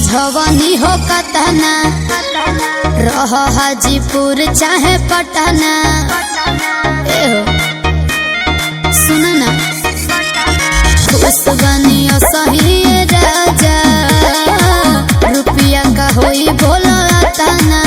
समझवनी हो कतना रह हाजीपुर चाहे पटना। सुन ना खुश बनियो सही राजा रुपया का होई बोलो तना।